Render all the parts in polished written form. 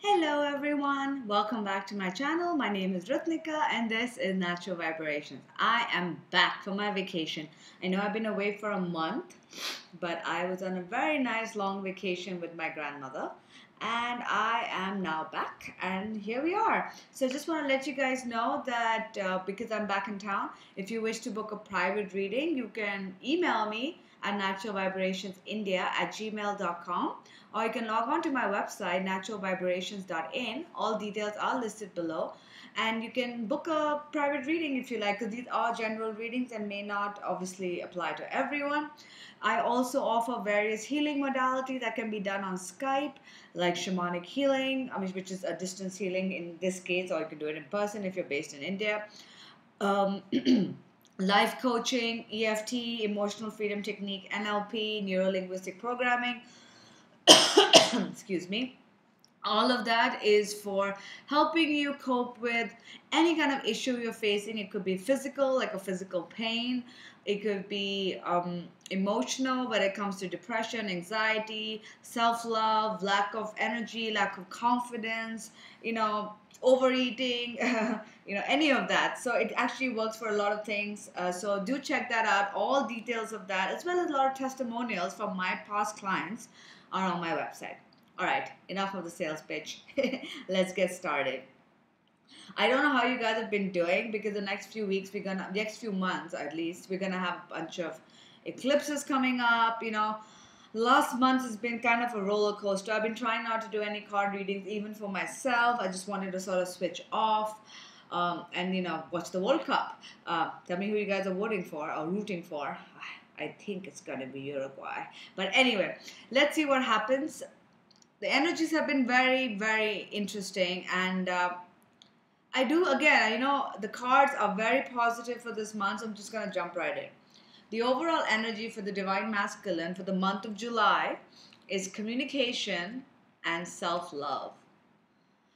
Hello everyone, welcome back to my channel. My name is Ratnika and this is Natural Vibrations. I am back from my vacation. I know I've been away for a month, but I was on a very nice long vacation with my grandmother and I am now back and here we are. So I just want to let you guys know that because I'm back in town, if you wish to book a private reading, you can email me at naturalvibrationsindia@gmail.com, or you can log on to my website naturalvibrations.in. All details are listed below, and you can book a private reading if you like, because these are general readings and may not obviously apply to everyone. I also offer various healing modalities that can be done on Skype, like Shamanic Healing, which is a distance healing in this case, or you can do it in person if you're based in India. Um, Life coaching, EFT, emotional freedom technique, NLP, neuro-linguistic programming. Excuse me. All of that is for helping you cope with any kind of issue you're facing. It could be physical, like a physical pain. It could be emotional when it comes to depression, anxiety, self-love, lack of energy, lack of confidence, overeating, any of that. So it actually works for a lot of things. So do check that out. All details of that, as well as a lot of testimonials from my past clients, are on my website. All right, enough of the sales pitch. Let's get started. I don't know how you guys have been doing, because the next few weeks, next few months at least, we're gonna have a bunch of eclipses coming up. Last month has been kind of a roller coaster. I've been trying not to do any card readings, even for myself. I just wanted to sort of switch off and watch the World Cup. Tell me who you guys are voting for or rooting for. I think it's gonna be Uruguay. But anyway, let's see what happens. The energies have been very, very interesting, and I do, again, the cards are very positive for this month, so I'm just going to jump right in. The overall energy for the Divine Masculine for the month of July is communication and self-love.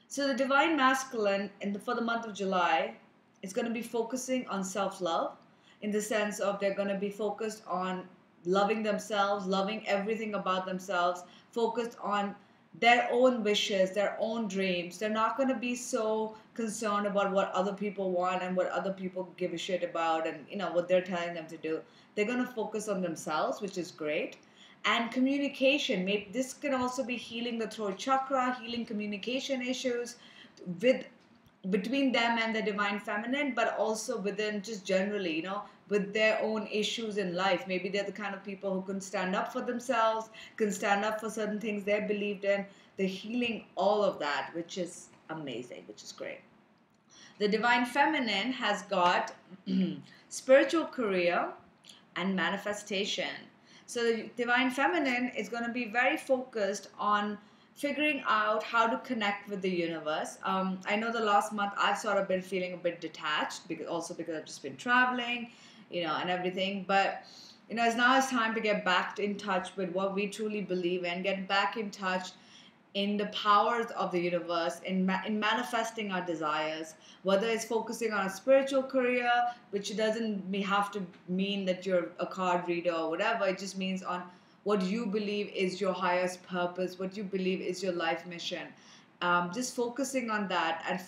So the Divine Masculine for the month of July is going to be focusing on self-love, in the sense of they're going to be focused on loving themselves, loving everything about themselves, focused on their own wishes, their own dreams. They're not going to be so concerned about what other people want and what other people give a shit about and what they're telling them to do. They're going to focus on themselves, which is great. And communication, this can also be healing the throat chakra, healing communication issues between them and the Divine Feminine, but also within just generally, with their own issues in life. Maybe they're the kind of people who can stand up for themselves, can stand up for certain things they believed in. They're healing all of that, which is amazing, which is great. The Divine Feminine has got spiritual career and manifestation. So the Divine Feminine is going to be very focused on figuring out how to connect with the universe. I know the last month I've sort of been feeling a bit detached, because I've just been traveling, and everything. But it's time to get back in touch with what we truly believe in, get back in touch in the powers of the universe, in manifesting our desires, whether it's focusing on a spiritual career, which doesn't have to mean that you're a card reader or whatever. It just means on what you believe is your highest purpose, what you believe is your life mission. Just focusing on that and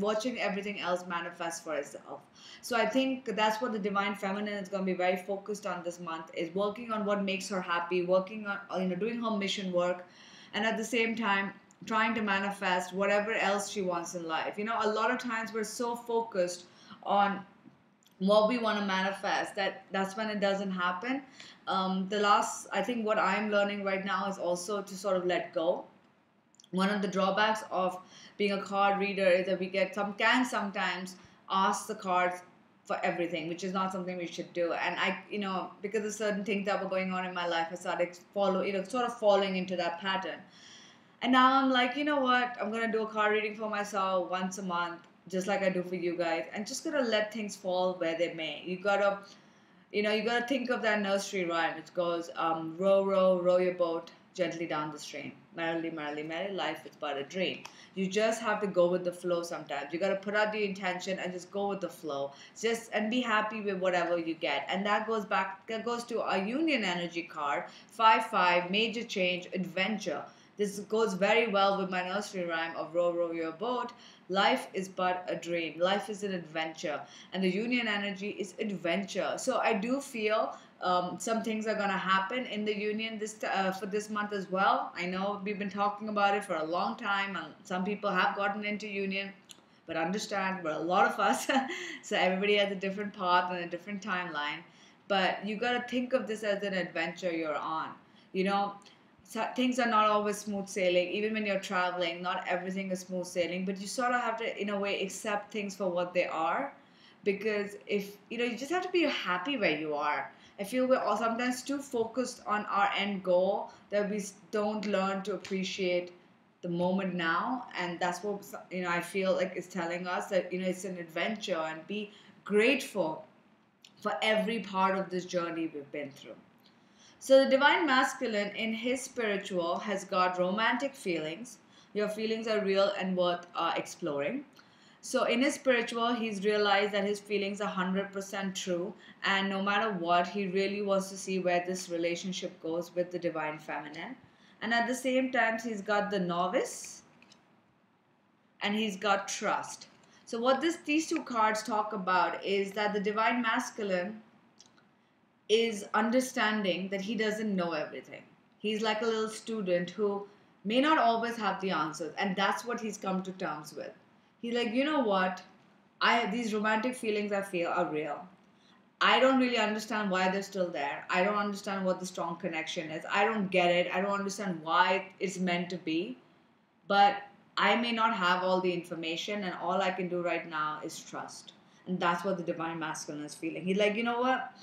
watching everything else manifest for itself. So I think that's what the Divine Feminine is going to be very focused on this month, is working on what makes her happy, working on doing her mission work, and at the same time trying to manifest whatever else she wants in life. A lot of times we're so focused on what we want to manifest that's when it doesn't happen. I think what I'm learning right now is also to sort of let go. One of the drawbacks of being a card reader is that we can sometimes ask the cards for everything, which is not something we should do. And because of certain things that were going on in my life, I started sort of falling into that pattern. And now I'm like, you know what? I'm going to do a card reading for myself once a month, just like I do for you guys, and just going to let things fall where they may. You got to think of that nursery rhyme. It goes, row, row, row your boat gently down the stream. Merrily, merrily, merrily, life is but a dream. You just have to go with the flow sometimes. You got to put out the intention and just go with the flow. And be happy with whatever you get. And that goes to our Union Energy card, 5/5, major change, adventure. This goes very well with my nursery rhyme of row, row your boat. Life is but a dream. Life is an adventure. And the union energy is adventure. So I do feel some things are going to happen in the union for this month as well. I know we've been talking about it for a long time, and some people have gotten into union. But understand, we're a lot of us. So everybody has a different path and a different timeline. But you got to think of this as an adventure you're on. You know, so things are not always smooth sailing. Even when you're traveling, not everything is smooth sailing, but you sort of have to, in a way, accept things for what they are. Because if, you just have to be happy where you are. I feel we're all sometimes too focused on our end goal that we don't learn to appreciate the moment now. And that's what, I feel like it's telling us that, it's an adventure, and be grateful for every part of this journey we've been through. So the Divine Masculine in his spiritual has got romantic feelings. Your feelings are real and worth exploring. So in his spiritual, he's realized that his feelings are 100% true. And no matter what, he really wants to see where this relationship goes with the Divine Feminine. And at the same time, he's got the Novice and he's got Trust. So what these two cards talk about is that the Divine Masculine is understanding that he doesn't know everything. He's like a little student who may not always have the answers, and that's what he's come to terms with. He's like, you know what? These romantic feelings I feel are real. I don't really understand why they're still there. I don't understand what the strong connection is. I don't get it. I don't understand why it's meant to be. But I may not have all the information, and all I can do right now is trust. And that's what the Divine Masculine is feeling. He's like, you know what?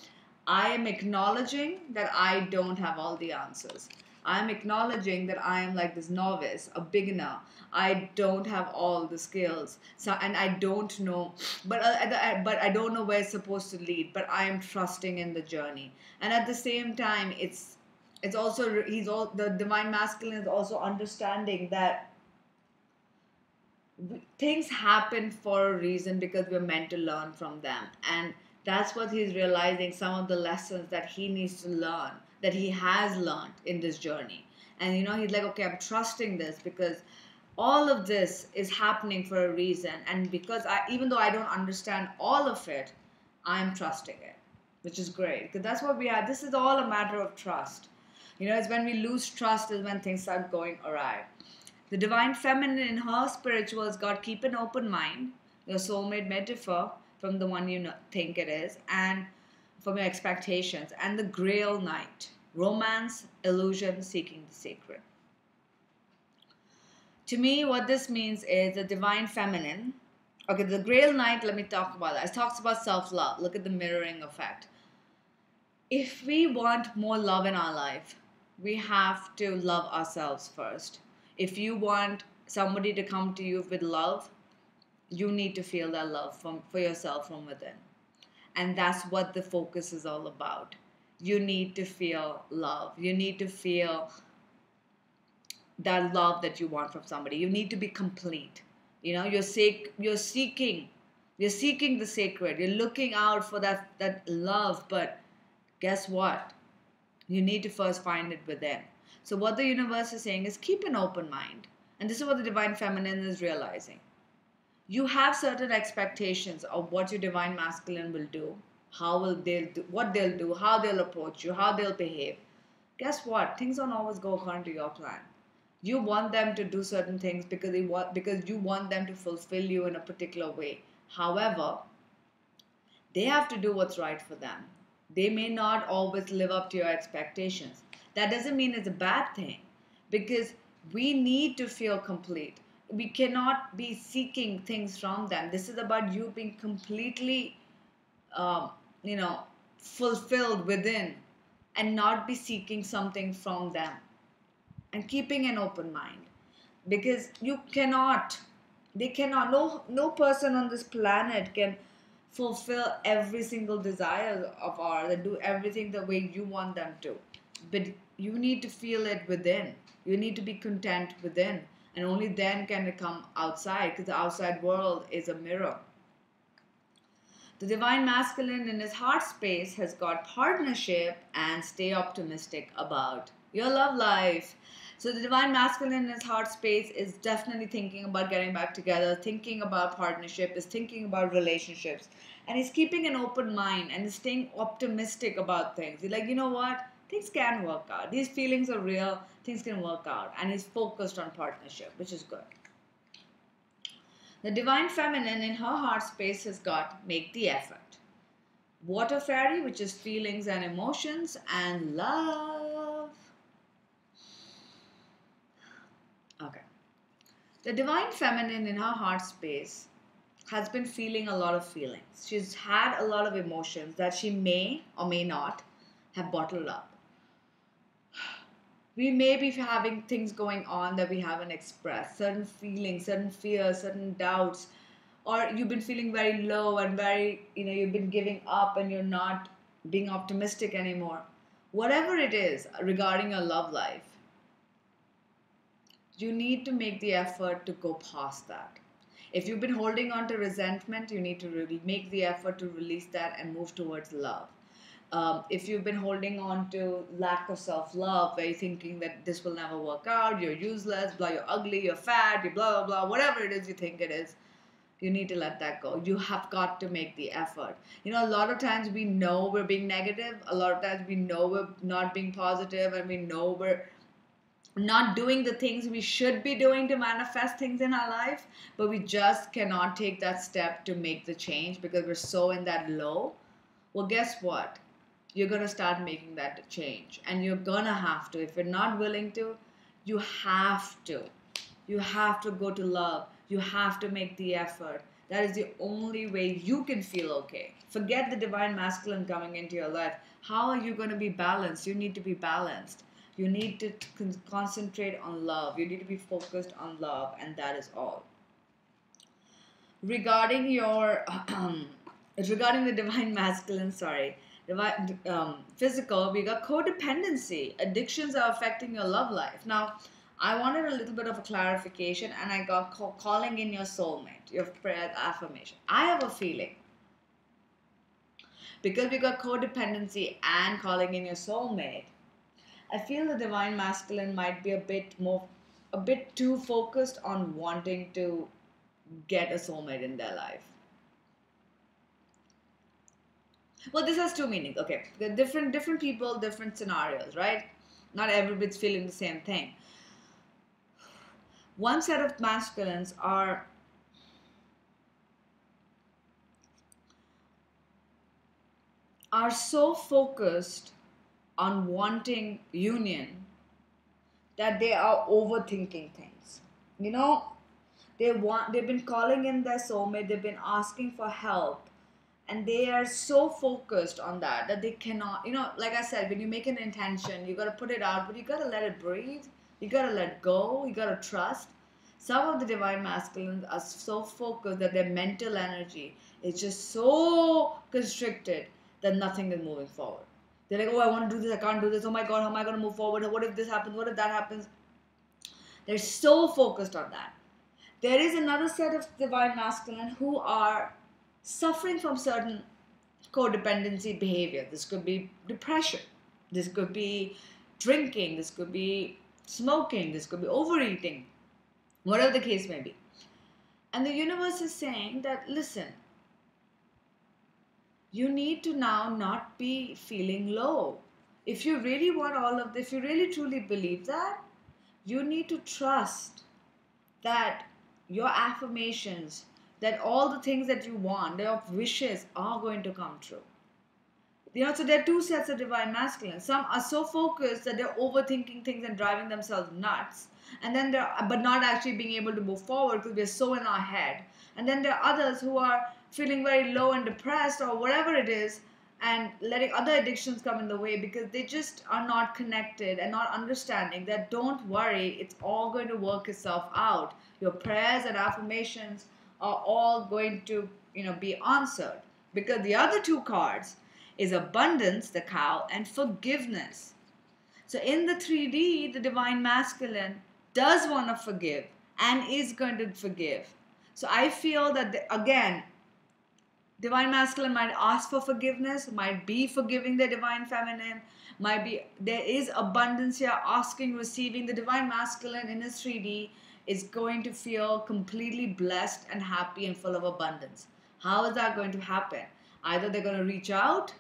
I am acknowledging that I don't have all the answers. I'm acknowledging that I am like this novice, a beginner. I don't have all the skills, and I don't know, but I don't know where it's supposed to lead. But I am trusting in the journey, and at the same time, it's also the Divine Masculine is also understanding that things happen for a reason because we're meant to learn from them, and that's what he's realizing, some of the lessons that he needs to learn, that he has learned in this journey. And he's like, okay, I'm trusting this because all of this is happening for a reason. And because even though I don't understand all of it, I'm trusting it, which is great. Because that's what we are. This is all a matter of trust. It's when we lose trust is when things start going awry. The Divine Feminine in her spiritual has got keep an open mind. Your soulmate may differ from the one you think it is, and from your expectations. And the Grail Knight, romance, illusion, seeking the sacred. To me, what this means is the Divine Feminine. Okay, the Grail Knight, let me talk about that. It talks about self-love. Look at the mirroring effect. If we want more love in our life, we have to love ourselves first. If you want somebody to come to you with love, you need to feel that love for yourself from within. And that's what the focus is all about. You need to feel love. You need to feel that love that you want from somebody. You need to be complete. You're seeking the sacred. You're looking out for that love. But guess what? You need to first find it within. So what the universe is saying is keep an open mind. And this is what the Divine Feminine is realizing. You have certain expectations of what your Divine Masculine will do, what they'll do, how they'll approach you, how they'll behave. Guess what? Things don't always go according to your plan. You want them to do certain things because you want them to fulfill you in a particular way. However, they have to do what's right for them. They may not always live up to your expectations. That doesn't mean it's a bad thing, because we need to feel complete. We cannot be seeking things from them. This is about you being completely, fulfilled within, and not be seeking something from them, and keeping an open mind, because no person on this planet can fulfill every single desire of ours and do everything the way you want them to. But you need to feel it within. You need to be content within. And only then can it come outside, because the outside world is a mirror. The Divine Masculine in his heart space has got partnership and stay optimistic about your love life. So the divine masculine in his heart space is definitely thinking about getting back together, thinking about partnership, is thinking about relationships. And he's keeping an open mind and is staying optimistic about things. He's like, you know what? Things can work out. These feelings are real. Things can work out. And he's focused on partnership, which is good. The divine feminine in her heart space has got make the effort. Water fairy, which is feelings and emotions, and love. Okay. The divine feminine in her heart space has been feeling a lot of feelings. She's had a lot of emotions that she may or may not have bottled up. We may be having things going on that we haven't expressed, certain feelings, certain fears, certain doubts, or you've been feeling very low and very, you've been giving up and you're not being optimistic anymore. Whatever it is regarding your love life, you need to make the effort to go past that. If you've been holding on to resentment, you need to really make the effort to release that and move towards love. If you've been holding on to lack of self-love, where you're thinking that this will never work out, you're useless, blah, you're ugly, you're fat, you're blah, blah, blah, whatever it is you think it is, you need to let that go. You have got to make the effort. A lot of times we know we're being negative. A lot of times we know we're not being positive, and we know we're not doing the things we should be doing to manifest things in our life, but we just cannot take that step to make the change because we're so in that low. Well, guess what? You're going to start making that change, and you're going to have to. If you're not willing to, you have to. You have to go to love. You have to make the effort. That is the only way you can feel okay. Forget the divine masculine coming into your life. How are you going to be balanced? You need to be balanced. You need to concentrate on love. You need to be focused on love, and that is all. Regarding your, regarding the divine masculine, physical, we got codependency. Addictions are affecting your love life. Now, I wanted a little bit of a clarification, and I got calling in your soulmate, your prayer affirmation. I have a feeling, because we got codependency and calling in your soulmate, I feel the divine masculine might be a bit too focused on wanting to get a soulmate in their life. Well, this has two meanings. Okay, there are different people, different scenarios, right? Not everybody's feeling the same thing. One set of masculines are so focused on wanting union that they are overthinking things. They've been calling in their soulmate, they've been asking for help, and they are so focused on that they cannot, like I said, when you make an intention, you got to put it out, but you got to let it breathe. You got to let go. You got to trust. Some of the divine masculines are so focused that their mental energy is just so constricted that nothing is moving forward. They're like, oh, I want to do this, I can't do this. Oh my God, how am I going to move forward? What if this happens? What if that happens? They're so focused on that. There is another set of divine masculine who are suffering from certain codependency behavior. This could be depression. This could be drinking. This could be smoking. This could be overeating. Whatever the case may be. And the universe is saying that, listen, you need to now not be feeling low. If you really want all of this, if you really truly believe that, you need to trust that your affirmations, that all the things that you want, your wishes are going to come true. So there are two sets of divine masculine. Some are so focused that they're overthinking things and driving themselves nuts. And then but not actually being able to move forward because we're so in our head. And then there are others who are feeling very low and depressed or whatever it is, and letting other addictions come in the way because they just are not connected and not understanding that don't worry, it's all going to work itself out. Your prayers and affirmations are all going to, be answered. Because the other two cards is abundance, the cow, and forgiveness. So in the 3D, the divine masculine does want to forgive and is going to forgive. So I feel that, again, Divine masculine might ask for forgiveness, might be forgiving the divine feminine, might be there is abundance here, asking, receiving. The divine masculine in his 3D is going to feel completely blessed and happy and full of abundance. How is that going to happen? Either they're going to reach out,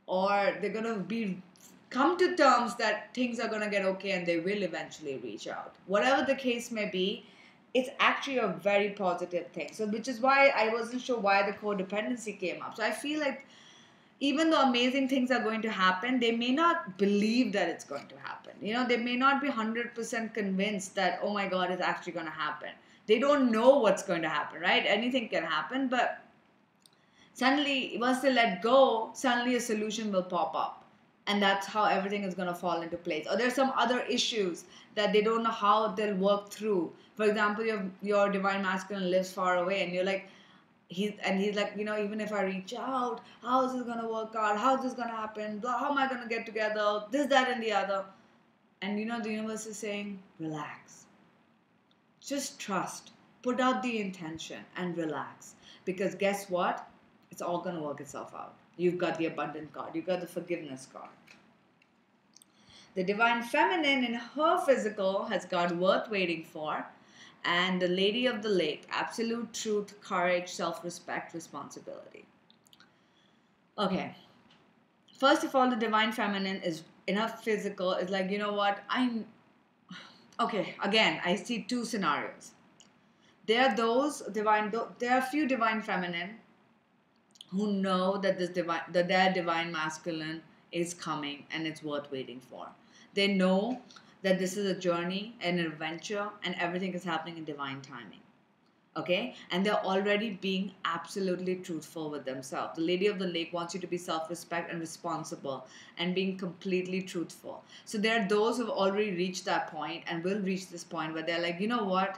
or they're going to be come to terms that things are going to get okay and they will eventually reach out. Whatever the case may be, it's actually a very positive thing. So, which is why I wasn't sure why the codependency came up. So I feel like even though amazing things are going to happen, they may not believe that it's going to happen. You know, they may not be 100% convinced that, oh my God, it's actually going to happen. They don't know what's going to happen, right? Anything can happen, but suddenly, once they let go, suddenly a solution will pop up. And that's how everything is going to fall into place. Or there's some other issues that they don't know how they'll work through. For example, your divine masculine lives far away, and you're like, he's like, you know, even if I reach out, how is this going to work out? How is this going to happen? How am I going to get together? This, that, and the other. And you know, the universe is saying, relax. Just trust. Put out the intention and relax. Because guess what? It's all going to work itself out. You've got the abundant card. You've got the forgiveness card. The divine feminine in her physical has got worth waiting for. And the lady of the lake, absolute truth, courage, self-respect, responsibility. Okay. First of all, the divine feminine is in her physical. Is like, you know what? Okay, again, I see two scenarios. There are a few divine feminine who know that their divine masculine is coming and it's worth waiting for. They know that this is a journey, an adventure, and everything is happening in divine timing. Okay? And they're already being absolutely truthful with themselves. The lady of the lake wants you to be self-respect and responsible and being completely truthful. So there are those who have already reached that point and will reach this point where they're like, you know what?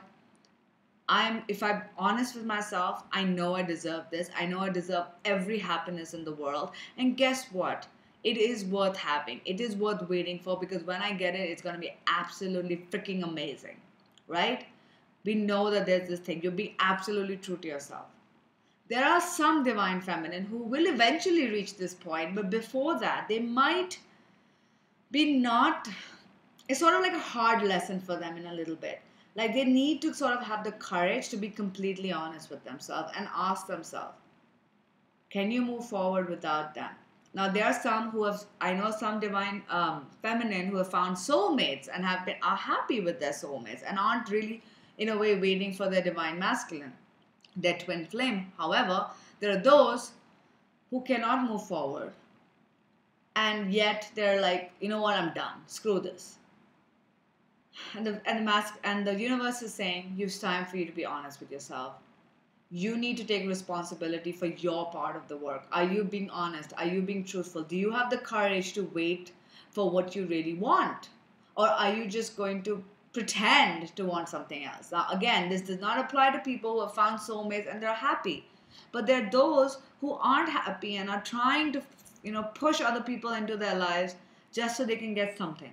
If I'm honest with myself, I know I deserve this. I know I deserve every happiness in the world. And guess what? It is worth having. It is worth waiting for, because when I get it, it's going to be absolutely freaking amazing. Right? We know that there's this thing. You're being absolutely true to yourself. There are some divine feminine who will eventually reach this point, but before that, they might be not. It's sort of like a hard lesson for them in a little bit. Like they need to sort of have the courage to be completely honest with themselves and ask themselves, can you move forward without them? Now there are some I know some divine feminine who have found soulmates and are happy with their soulmates and aren't really in a way waiting for their divine masculine, their twin flame. However, there are those who cannot move forward, and yet they're like, you know what, I'm done. Screw this. And the universe is saying, it's time for you to be honest with yourself. You need to take responsibility for your part of the work. Are you being honest? Are you being truthful? Do you have the courage to wait for what you really want? Or are you just going to pretend to want something else? Now, again, this does not apply to people who have found soulmates and they're happy. But there are those who aren't happy and are trying to, push other people into their lives just so they can get something.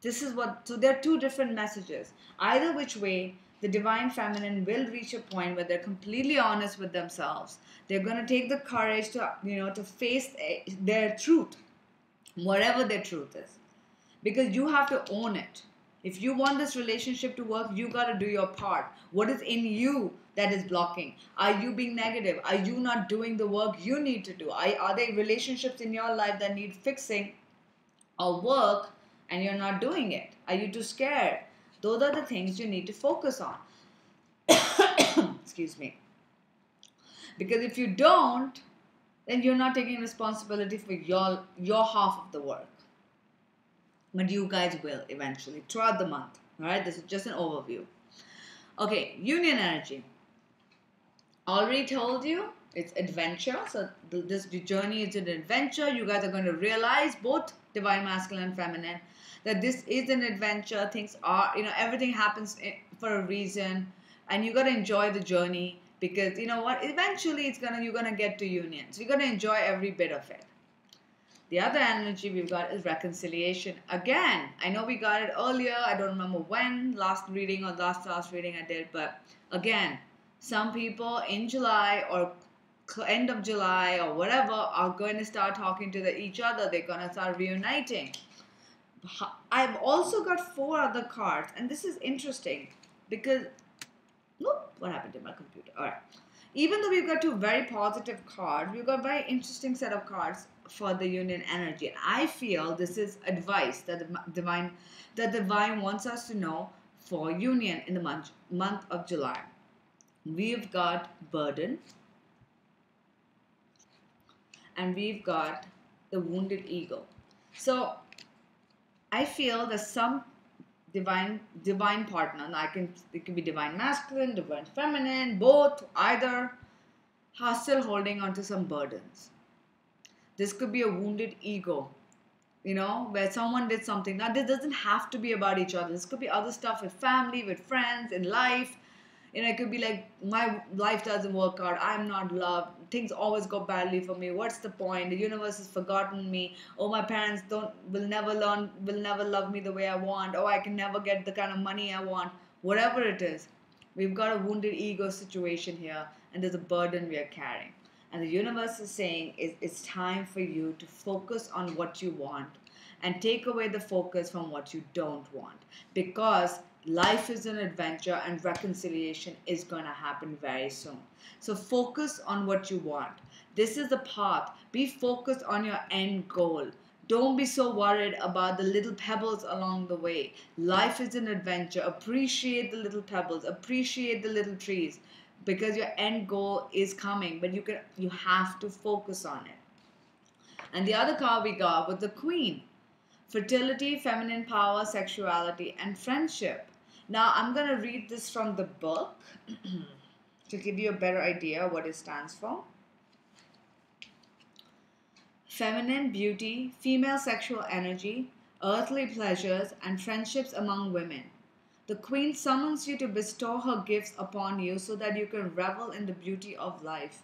So there are two different messages. Either which way, the divine feminine will reach a point where they're completely honest with themselves. They're going to take the courage to face their truth, whatever their truth is. Because you have to own it. If you want this relationship to work, you got to do your part. What is in you that is blocking? Are you being negative? Are you not doing the work you need to do? Are there relationships in your life that need fixing or work, and you're not doing it? Are you too scared? Those are the things you need to focus on. Excuse me. Because if you don't, then you're not taking responsibility for your half of the work. But you guys will eventually throughout the month. Alright, this is just an overview. Okay, union energy. Already told you, it's adventure. So this journey is an adventure. You guys are going to realize, both divine masculine and feminine, that this is an adventure. Things are, everything happens for a reason, and you got to enjoy the journey, because you know what, eventually you're going to get to union. So you're going to enjoy every bit of it. The other energy we've got is reconciliation. Again, I know we got it earlier. I don't remember when, last reading I did, but again, some people in July or end of July or whatever are going to start talking to each other. They're going to start reuniting. I've also got 4 other cards, and this is interesting because, look, what happened to my computer? All right. Even though we've got 2 very positive cards, we've got a very interesting set of cards for the union energy. And I feel this is advice that the divine wants us to know for union in the month of July. We've got burden, and we've got the wounded ego. So I feel that some divine partner, it can be divine masculine, divine feminine, both, either, are still holding on to some burdens. This could be a wounded ego, where someone did something. Now, this doesn't have to be about each other. This could be other stuff with family, with friends, in life. It could be like, my life doesn't work out. I'm not loved. Things always go badly for me. What's the point? The universe has forgotten me. Oh, my parents will never love me the way I want. Oh, I can never get the kind of money I want. Whatever it is, we've got a wounded ego situation here, and there's a burden we are carrying. And the universe is saying it's time for you to focus on what you want and take away the focus from what you don't want, because life is an adventure and reconciliation is going to happen very soon. So focus on what you want. This is the path. Be focused on your end goal. Don't be so worried about the little pebbles along the way. Life is an adventure. Appreciate the little pebbles. Appreciate the little trees, because your end goal is coming, but you have to focus on it. And the other card we got was the Queen. Fertility, feminine power, sexuality, and friendship. Now, I'm going to read this from the book to give you a better idea what it stands for. Feminine beauty, female sexual energy, earthly pleasures, and friendships among women. The Queen summons you to bestow her gifts upon you so that you can revel in the beauty of life.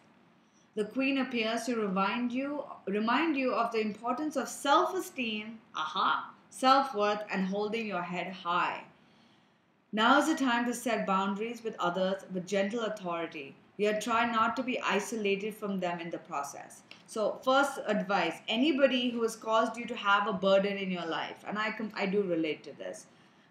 The Queen appears to remind you of the importance of self-esteem, self-worth, and holding your head high. Now is the time to set boundaries with others with gentle authority. Yet try not to be isolated from them in the process. So first advice, anybody who has caused you to have a burden in your life, and I do relate to this,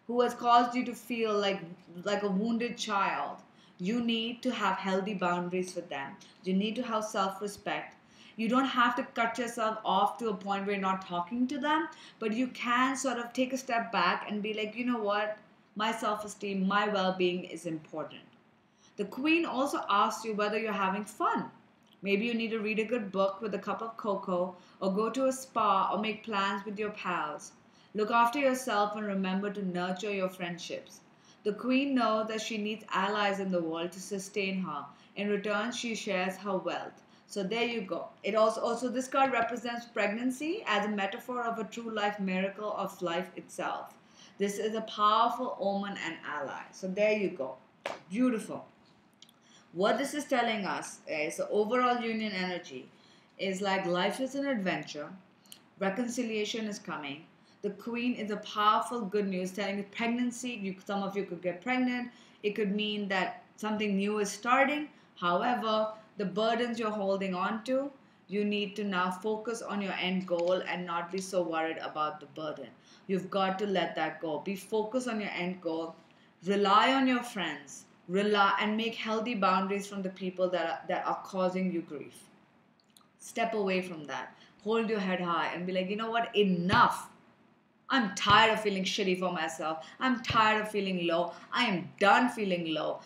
who has caused you to feel like a wounded child, you need to have healthy boundaries with them. You need to have self-respect. You don't have to cut yourself off to a point where you're not talking to them, but you can sort of take a step back and be like, you know what? My self-esteem, my well-being is important. The Queen also asks you whether you're having fun. Maybe you need to read a good book with a cup of cocoa, or go to a spa, or make plans with your pals. Look after yourself and remember to nurture your friendships. The Queen knows that she needs allies in the world to sustain her. In return, she shares her wealth. So there you go. It also this card represents pregnancy as a metaphor of a true life miracle of life itself. This is a powerful omen and ally. So there you go. Beautiful. What this is telling us is the overall union energy is like life is an adventure. Reconciliation is coming. The Queen is a powerful good news telling you pregnancy. Some of you could get pregnant. It could mean that something new is starting. However, the burdens you're holding on to, you need to now focus on your end goal and not be so worried about the burden. You've got to let that go. Be focused on your end goal. Rely on your friends. Rely and make healthy boundaries from the people that are causing you grief. Step away from that. Hold your head high and be like, you know what? Enough. I'm tired of feeling shitty for myself. I'm tired of feeling low. I am done feeling low.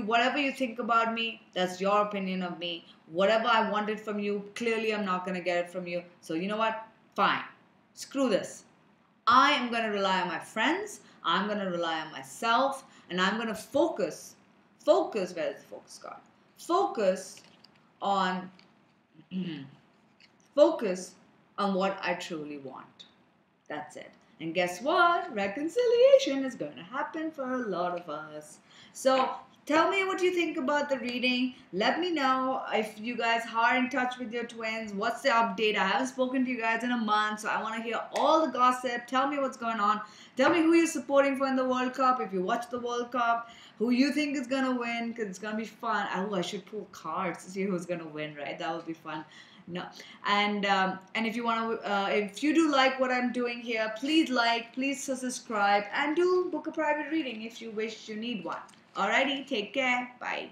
Whatever you think about me, that's your opinion of me. Whatever I wanted from you, clearly I'm not going to get it from you. So you know what? Fine. Screw this. I am going to rely on my friends. I'm going to rely on myself. And I'm going to focus. Where's the focus card? Focus on what I truly want. That's it. And guess what? Reconciliation is going to happen for a lot of us. So tell me what you think about the reading. Let me know if you guys are in touch with your twins. What's the update? I haven't spoken to you guys in a month, so I want to hear all the gossip. Tell me what's going on. Tell me who you're supporting for in the World Cup. If you watch the World Cup, who you think is going to win, because it's going to be fun. Oh, I should pull cards to see who's going to win, right? That would be fun. No, and if you want to, if you do like what I'm doing here, please like, please subscribe, and do book a private reading if you wish you need one. Alrighty, take care, bye.